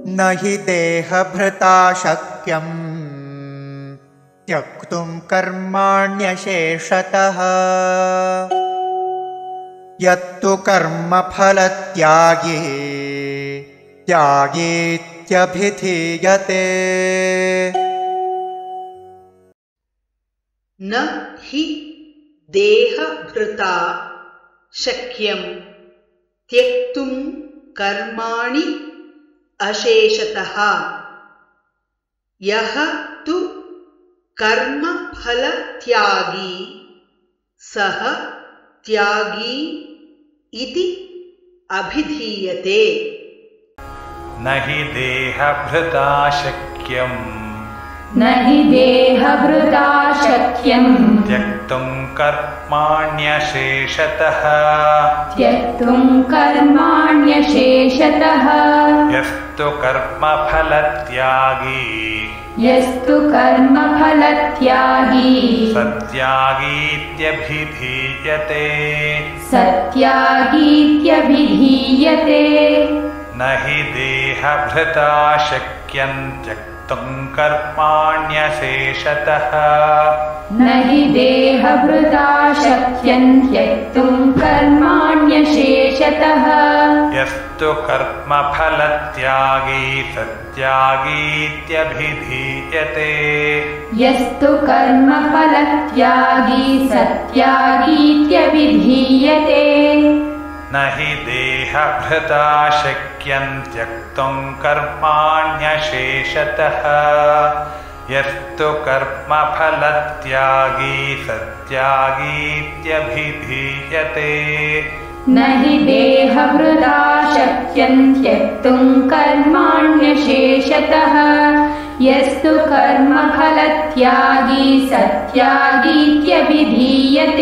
न हि देहभृता शक्यं त्यक्तुं कर्माण्यशेषतः यत्तु कर्मफलत्यागी त्यागीत्यभिधीयते। न हि देहभृता शक्यं त्यक्तुं कर्माणि अशेषतः यः तु कर्मफलत्यागी सः त्यागी इति अभिधीयते। न हि देहभृता शक्यं त्यक्तुं कर्माण्यशेषतः यस्तु कर्मफलत्यागी सत्यागीत्यभिधीयते। न हि देहभृता शक्यं त्यक्तुं कर्माण्यशेषतः यस्तु कर्मफलत्यागी सत्यागीत्यभिधीयते। न हि देहभृता शक्यं त्यक्तुं कर्माण्यशेषतः यस्तु कर्मफलत्यागी सत्यागीत्यभिधीयते। न हि देहभृता शक्यं त्यक्तुं कर्माण्यशेषतः यस्तु कर्मफलत्यागी सत्यागीत्यभिधीयते।